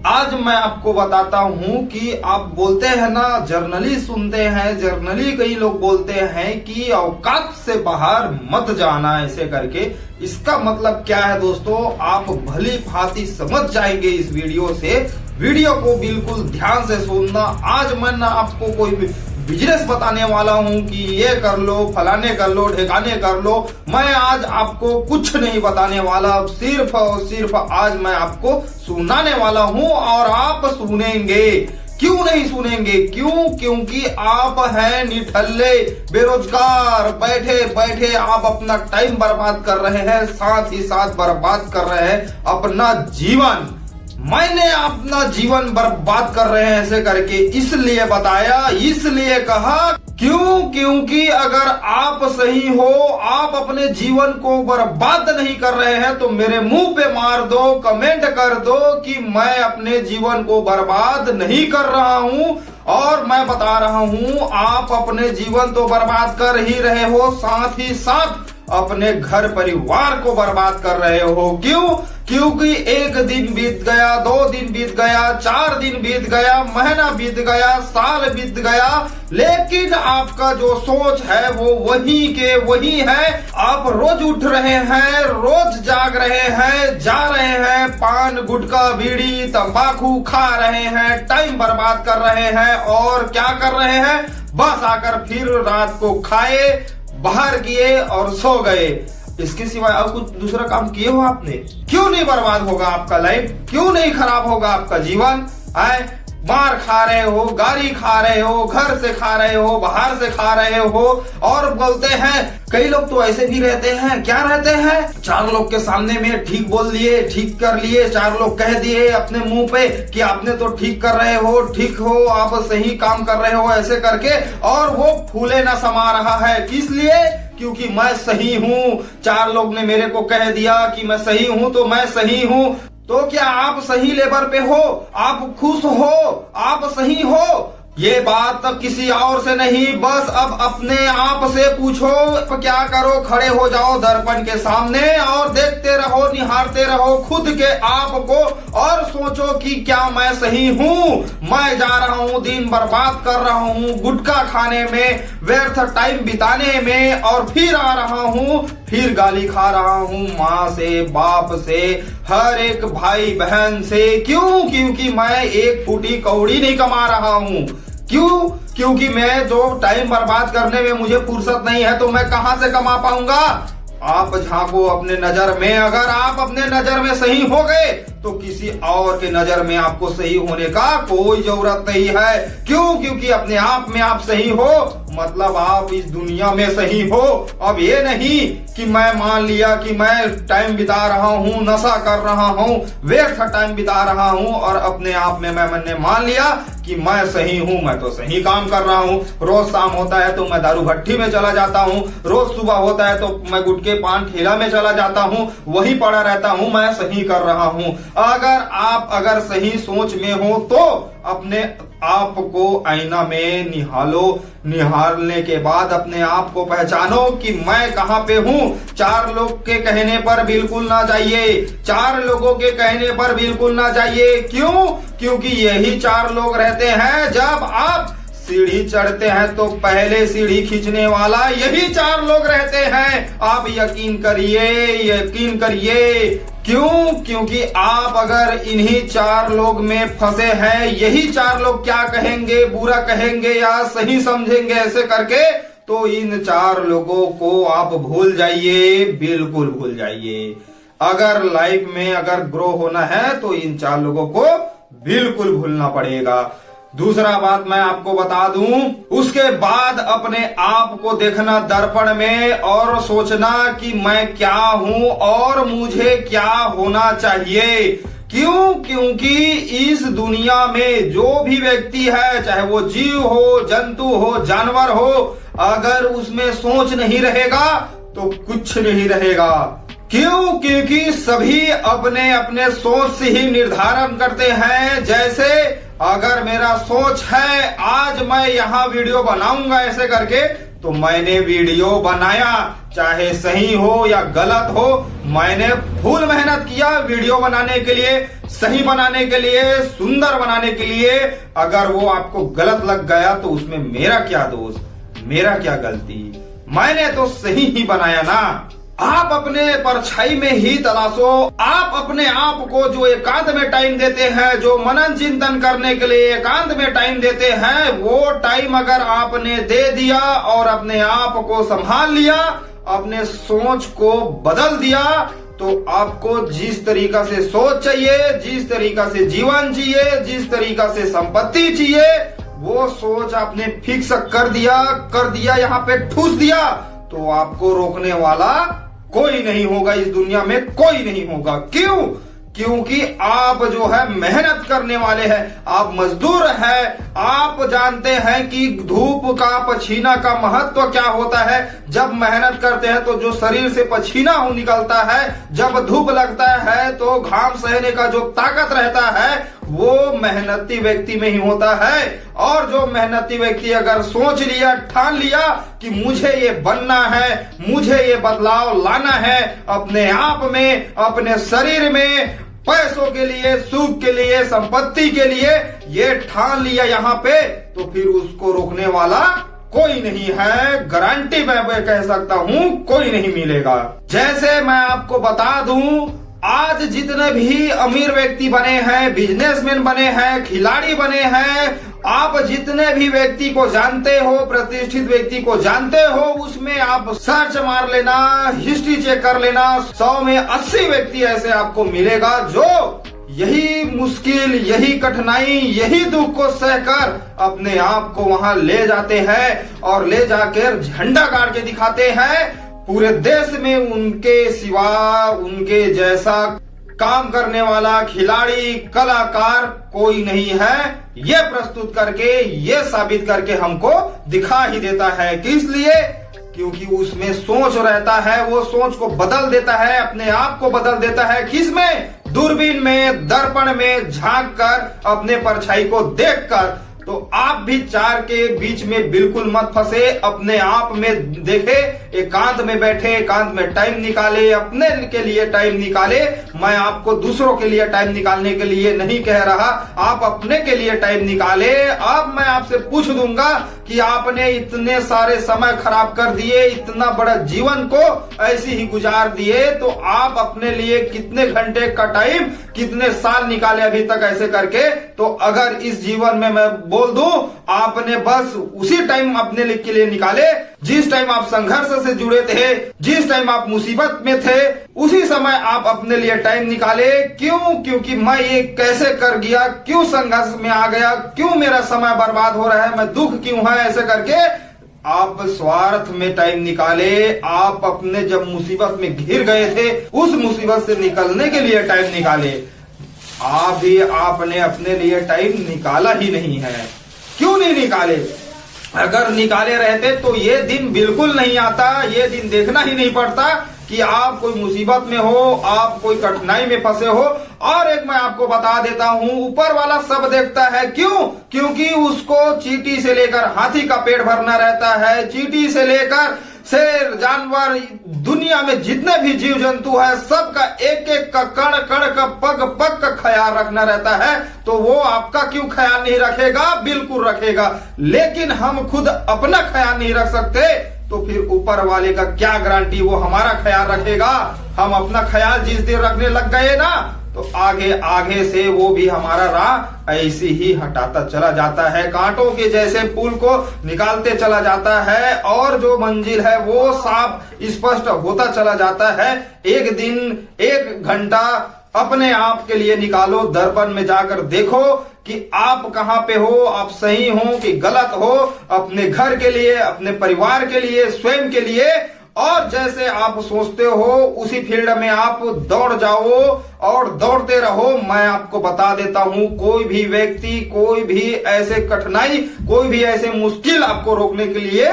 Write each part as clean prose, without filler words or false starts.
आज मैं आपको बताता हूं कि आप बोलते हैं ना, जर्नली सुनते हैं, जर्नली कई लोग बोलते हैं कि औकात से बाहर मत जाना ऐसे करके। इसका मतलब क्या है दोस्तों, आप भली भांति समझ जाएंगे इस वीडियो से। वीडियो को बिल्कुल ध्यान से सुनना। आज मैं ना आपको कोई बिजनेस बताने वाला हूं कि ये कर लो, फलाने कर लो, ठिकाने कर लो। मैं आज आपको कुछ नहीं बताने वाला, सिर्फ और सिर्फ आज मैं आपको सुनाने वाला हूं और आप सुनेंगे। क्यों नहीं सुनेंगे? क्योंकि आप हैं निठल्ले, बेरोजगार, बैठे बैठे आप अपना टाइम बर्बाद कर रहे हैं, साथ ही साथ बर्बाद कर रहे हैं अपना जीवन। मैंने अपना जीवन बर्बाद कर रहे हैं ऐसे करके इसलिए बताया, इसलिए कहा क्योंकि अगर आप सही हो, आप अपने जीवन को बर्बाद नहीं कर रहे हैं तो मेरे मुंह पे मार दो, कमेंट कर दो कि मैं अपने जीवन को बर्बाद नहीं कर रहा हूं। और मैं बता रहा हूं, आप अपने जीवन तो बर्बाद कर ही रहे हो, साथ ही साथ अपने घर परिवार को बर्बाद कर रहे हो। क्योंकि एक दिन बीत गया, 2 दिन बीत गया, 4 दिन बीत गया, महीना बीत गया, साल बीत गया, लेकिन आपका जो सोच है वो वही के वही है। आप रोज उठ रहे हैं, रोज जाग रहे हैं, जा रहे हैं, पान, गुटखा, बीड़ी, तंबाकू खा रहे हैं, टाइम बर्बाद कर रहे हैं और क्या कर रहे हैं, बस आकर फिर रात को खाए, बाहर किए और सो गए। इसके सिवाय और कुछ दूसरा काम किए हो आपने? क्यों नहीं बर्बाद होगा आपका लाइफ? क्यों नहीं खराब होगा आपका जीवन? मार खा रहे हो, गाली खा रहे हो, घर से खा रहे हो, बाहर से खा रहे हो और बोलते हैं। कई लोग तो ऐसे भी रहते हैं, क्या रहते हैं, 4 लोग के सामने में ठीक बोल लिए, ठीक कर लिए, 4 लोग कह दिए अपने मुंह पे कि आपने तो ठीक कर रहे हो, ठीक हो, आप सही काम कर रहे हो ऐसे करके, और वो फूले ना समा रहा है। किस लिए? क्योंकि मैं सही हूं। 4 लोग ने मेरे को कह दिया कि मैं सही हूं तो मैं सही हूं। तो क्या आप सही लेवल पे हो? आप खुश हो? आप सही हो? ये बात किसी और से नहीं, बस अब अपने आप से पूछो। क्या करो, खड़े हो जाओ दर्पण के सामने और देखते रहो, निहारते रहो खुद के आप को और सोचो कि क्या मैं सही हूँ? मैं जा रहा हूँ, दिन बर्बाद कर रहा हूँ गुटखा खाने में, व्यर्थ टाइम बिताने में, और फिर आ रहा हूँ, फिर गाली खा रहा हूँ माँ से, बाप से, हर एक भाई बहन से। क्योंकि मैं एक फूटी कौड़ी नहीं कमा रहा हूँ। क्योंकि मैं जो टाइम बर्बाद करने में मुझे फुर्सत नहीं है तो मैं कहां से कमा पाऊंगा? आप झांको अपने नजर में। अगर आप अपने नजर में सही हो गए तो किसी और के नजर में आपको सही होने का कोई जरूरत नहीं है। क्योंकि अपने आप में आप सही हो, मतलब आप इस दुनिया में सही हो। अब ये नहीं कि मैं मान लिया कि मैं टाइम बिता रहा हूँ, नशा कर रहा हूँ, व्यर्थ टाइम बिता रहा हूँ और अपने आप में मैंने मान लिया कि मैं सही हूँ, मैं तो सही काम कर रहा हूँ। रोज शाम होता है तो मैं दारू भट्टी में चला जाता हूँ, रोज सुबह होता है तो मैं गुटके पान ठेला में चला जाता हूँ, वहीं पड़ा रहता हूँ, मैं सही कर रहा हूँ। अगर सही सोच में हो तो अपने आप को आईना में निहालो। निहारने के बाद अपने आप को पहचानो कि मैं कहाँ पे हूँ। 4 लोग के कहने पर बिल्कुल ना जाइए, 4 लोगों के कहने पर बिल्कुल ना जाइए। क्योंकि यही 4 लोग रहते हैं जब आप सीढ़ी चढ़ते हैं तो पहले सीढ़ी खींचने वाला यही 4 लोग रहते हैं। आप यकीन करिए। क्योंकि आप अगर इन्हीं 4 लोग में फंसे हैं, यही 4 लोग क्या कहेंगे, बुरा कहेंगे या सही समझेंगे ऐसे करके, तो इन 4 लोगों को आप भूल जाइए, बिल्कुल भूल जाइए। अगर लाइफ में अगर ग्रो होना है तो इन 4 लोगों को बिल्कुल भूलना पड़ेगा। दूसरा बात मैं आपको बता दूं, उसके बाद अपने आप को देखना दर्पण में और सोचना कि मैं क्या हूं और मुझे क्या होना चाहिए। क्योंकि इस दुनिया में जो भी व्यक्ति है, चाहे वो जीव हो, जंतु हो, जानवर हो, अगर उसमें सोच नहीं रहेगा तो कुछ नहीं रहेगा। क्योंकि सभी अपने अपने सोच से ही निर्धारण करते हैं। जैसे अगर मेरा सोच है आज मैं यहाँ वीडियो बनाऊंगा ऐसे करके, तो मैंने वीडियो बनाया, चाहे सही हो या गलत हो, मैंने फुल मेहनत किया वीडियो बनाने के लिए, सही बनाने के लिए, सुंदर बनाने के लिए। अगर वो आपको गलत लग गया तो उसमें मेरा क्या दोष, मेरा क्या गलती? मैंने तो सही ही बनाया ना। आप अपने परछाई में ही तलाशो। आप अपने आप को जो एकांत में टाइम देते हैं, जो मनन चिंतन करने के लिए एकांत में टाइम देते हैं, वो टाइम अगर आपने दे दिया और अपने आप को संभाल लिया, अपने सोच को बदल दिया, तो आपको जिस तरीका से सोच चाहिए, जिस तरीका से जीवन चाहिए, जिस तरीका से संपत्ति चाहिए, वो सोच आपने फिक्स कर दिया, यहाँ पे ठूस दिया, तो आपको रोकने वाला कोई नहीं होगा, इस दुनिया में कोई नहीं होगा। क्यों? क्योंकि आप जो है मेहनत करने वाले हैं, आप मजदूर हैं, आप जानते हैं कि धूप का पसीना का महत्व क्या होता है। जब मेहनत करते हैं तो जो शरीर से पसीना निकलता है, जब धूप लगता है तो घाम सहने का जो ताकत रहता है वो मेहनती व्यक्ति में ही होता है। और जो मेहनती व्यक्ति अगर सोच लिया, ठान लिया कि मुझे ये बनना है, मुझे ये बदलाव लाना है अपने आप में, अपने शरीर में, पैसों के लिए, सुख के लिए, संपत्ति के लिए, ये ठान लिया यहाँ पे, तो फिर उसको रोकने वाला कोई नहीं है। गारंटी मैं कह सकता हूँ कोई नहीं मिलेगा। जैसे मैं आपको बता दूं, आज जितने भी अमीर व्यक्ति बने हैं, बिजनेसमैन बने हैं, खिलाड़ी बने हैं, आप जितने भी व्यक्ति को जानते हो, प्रतिष्ठित व्यक्ति को जानते हो, उसमें आप सर्च मार लेना, हिस्ट्री चेक कर लेना, 100 में 80 व्यक्ति ऐसे आपको मिलेगा जो यही मुश्किल, यही कठिनाई, यही दुख को सहकर अपने आप को वहां ले जाते हैं और ले जाकर झंडा गाड़ के दिखाते हैं। पूरे देश में उनके सिवा, उनके जैसा काम करने वाला खिलाड़ी, कलाकार कोई नहीं है। ये प्रस्तुत करके, ये साबित करके हमको दिखा ही देता है। किस लिए? क्योंकि उसमें सोच रहता है, वो सोच को बदल देता है, अपने आप को बदल देता है। किसमें? दूरबीन में, दर्पण में झांक कर, अपने परछाई को देखकर। तो आप भी चार के बीच में बिल्कुल मत फंसे, अपने आप में देखे, एकांत में बैठे, एकांत में टाइम निकाले, अपने के लिए टाइम निकाले। मैं आपको दूसरों के लिए टाइम निकालने के लिए नहीं कह रहा, आप अपने के लिए टाइम निकाले। अब मैं आपसे पूछ दूंगा कि आपने इतने सारे समय खराब कर दिए, इतना बड़ा जीवन को ऐसे ही गुजार दिए, तो आप अपने लिए कितने घंटे का टाइम, कितने साल निकाले अभी तक ऐसे करके? तो अगर इस जीवन में मैं बोल दूं, आपने बस उसी टाइम अपने के लिए निकाले जिस टाइम आप संघर्ष से जुड़े थे, जिस टाइम आप मुसीबत में थे, उसी समय आप अपने लिए टाइम निकाले। क्यों? क्योंकि मैं ये कैसे कर गया, क्यों संघर्ष में आ गया, क्यों मेरा समय बर्बाद हो रहा है, मैं दुख क्यों है, ऐसे करके आप स्वार्थ में टाइम निकाले। आप अपने जब मुसीबत में घिर गए थे, उस मुसीबत से निकलने के लिए टाइम निकाले। अभी आपने अपने लिए टाइम निकाला ही नहीं है। क्यों नहीं निकाले? अगर निकाले रहते तो ये दिन बिल्कुल नहीं आता, ये दिन देखना ही नहीं पड़ता कि आप कोई मुसीबत में हो, आप कोई कठिनाई में फंसे हो। और एक मैं आपको बता देता हूँ, ऊपर वाला सब देखता है। क्यों? क्योंकि उसको चींटी से लेकर हाथी का पेट भरना रहता है, चींटी से लेकर शेर, जानवर, दुनिया में जितने भी जीव जंतु है, सबका एक एक का कण कण का, पग पग का ख्याल रखना रहता है। तो वो आपका क्यों ख्याल नहीं रखेगा? बिल्कुल रखेगा। लेकिन हम खुद अपना ख्याल नहीं रख सकते, तो फिर ऊपर वाले का क्या गारंटी वो हमारा ख्याल रखेगा? हम अपना ख्याल जिस दिन रखने लग गए ना, तो आगे आगे से वो भी हमारा राह ऐसे ही हटाता चला जाता है, कांटों के जैसे फूल को निकालते चला जाता है, और जो मंजिल है वो साफ स्पष्ट होता चला जाता है। एक दिन, एक घंटा अपने आप के लिए निकालो, दर्पण में जाकर देखो कि आप कहाँ पे हो, आप सही हो कि गलत हो, अपने घर के लिए, अपने परिवार के लिए, स्वयं के लिए। और जैसे आप सोचते हो उसी फील्ड में आप दौड़ जाओ और दौड़ते रहो। मैं आपको बता देता हूं, कोई भी व्यक्ति, कोई भी ऐसे कठिनाई, कोई भी ऐसे मुश्किल आपको रोकने के लिए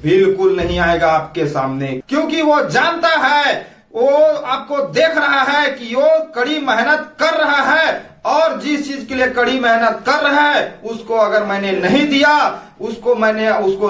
बिल्कुल नहीं आएगा आपके सामने, क्योंकि वो जानता है, वो आपको देख रहा है कि वो कड़ी मेहनत कर रहा है। और जिस चीज के लिए कड़ी मेहनत कर रहा है उसको अगर मैंने नहीं दिया, उसको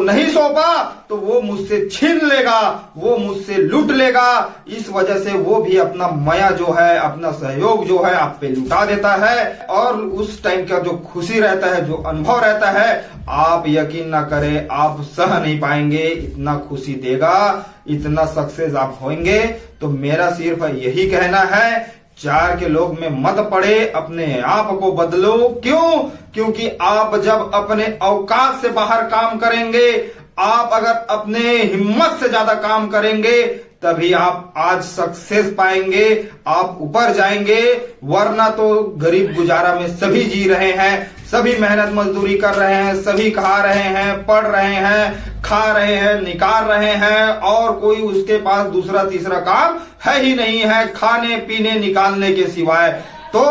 नहीं सौंपा तो वो मुझसे छीन लेगा, वो मुझसे लूट लेगा। इस वजह से वो भी अपना माया जो है, अपना सहयोग जो है आप पे लुटा देता है। और उस टाइम का जो खुशी रहता है, जो अनुभव रहता है, आप यकीन ना करें, आप सह नहीं पाएंगे। इतना खुशी देगा, इतना सक्सेस आप होंगे। तो मेरा सिर्फ यही कहना है, चार के लोग में मत पड़े, अपने आप को बदलो। क्यों? क्योंकि आप जब अपने औकात से बाहर काम करेंगे, आप अगर अपने हिम्मत से ज्यादा काम करेंगे, तभी आप आज सक्सेस पाएंगे, आप ऊपर जाएंगे। वरना तो गरीब गुजारा में सभी जी रहे हैं, सभी मेहनत मजदूरी कर रहे हैं, सभी खा रहे हैं, पढ़ रहे हैं, खा रहे हैं, निकाल रहे हैं, और कोई उसके पास दूसरा तीसरा काम है ही नहीं है खाने पीने निकालने के सिवाय। तो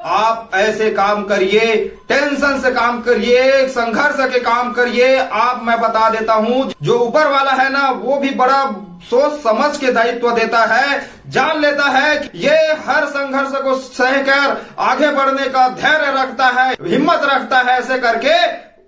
आप ऐसे काम करिए, टेंशन से काम करिए, संघर्ष के काम करिए। मैं बता देता हूं, जो ऊपर वाला है ना, वो भी बड़ा सोच समझ के दायित्व देता है, जान लेता है कि ये हर संघर्ष को सहकर आगे बढ़ने का धैर्य रखता है, हिम्मत रखता है। ऐसे करके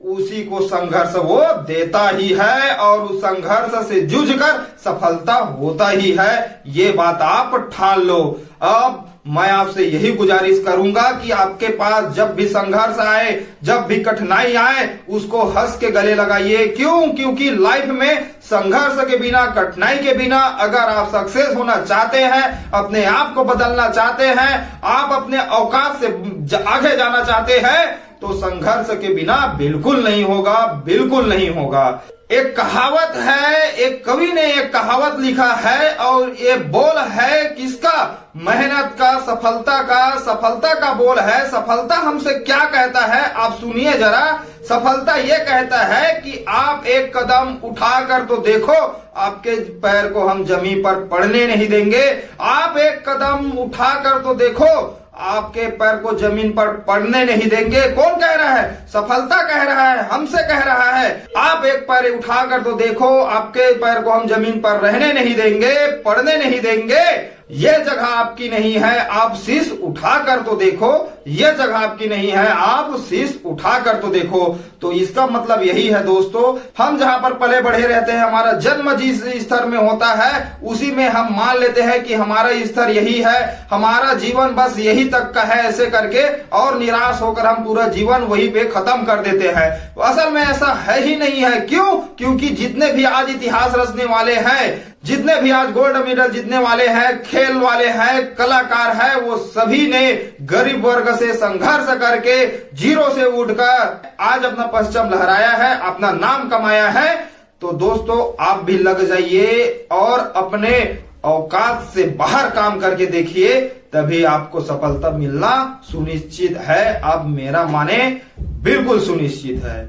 उसी को संघर्ष वो देता ही है, और उस संघर्ष से जूझकर सफलता होता ही है। ये बात आप ठान लो। अब मैं आपसे यही गुजारिश करूंगा कि आपके पास जब भी संघर्ष आए, जब भी कठिनाई आए, उसको हंस के गले लगाइए। क्यों? क्योंकि लाइफ में संघर्ष के बिना, कठिनाई के बिना अगर आप सक्सेस होना चाहते हैं, अपने आप को बदलना चाहते हैं, आप अपने औकात से आगे जाना चाहते हैं, तो संघर्ष के बिना बिल्कुल नहीं होगा, बिल्कुल नहीं होगा। एक कहावत है, एक कवि ने एक कहावत लिखा है, और ये बोल है किसका? मेहनत का, सफलता का बोल है। सफलता हमसे क्या कहता है, आप सुनिए जरा। सफलता ये कहता है कि आप एक कदम उठाकर तो देखो, आपके पैर को हम जमीन पर पड़ने नहीं देंगे। आप एक कदम उठाकर तो देखो, आपके पैर को जमीन पर पड़ने नहीं देंगे। कौन कह रहा है? सफलता कह रहा है, हमसे कह रहा है। आप एक पैर उठाकर तो देखो, आपके पैर को हम जमीन पर रहने नहीं देंगे, पड़ने नहीं देंगे। ये जगह आपकी नहीं है, आप शीश उठाकर तो देखो। ये जगह आपकी नहीं है, आप शीश उठाकर तो देखो। तो इसका मतलब यही है दोस्तों, हम जहां पर पले बढ़े रहते हैं, हमारा जन्म जिस स्तर में होता है, उसी में हम मान लेते हैं कि हमारा स्तर यही है, हमारा जीवन बस यही तक का है, ऐसे करके, और निराश होकर हम पूरा जीवन वहीं पे खत्म कर देते हैं। असल में ऐसा है ही नहीं है। क्यों? क्योंकि जितने भी आज इतिहास रचने वाले हैं, जितने भी आज गोल्ड मेडल जीतने वाले हैं, खेल वाले हैं, कलाकार हैं, वो सभी ने गरीब वर्ग से संघर्ष करके, जीरो से उठकर आज अपना परचम लहराया है, अपना नाम कमाया है। तो दोस्तों, आप भी लग जाइए और अपने औकात से बाहर काम करके देखिए, तभी आपको सफलता मिलना सुनिश्चित है। आप मेरा माने, बिल्कुल सुनिश्चित है।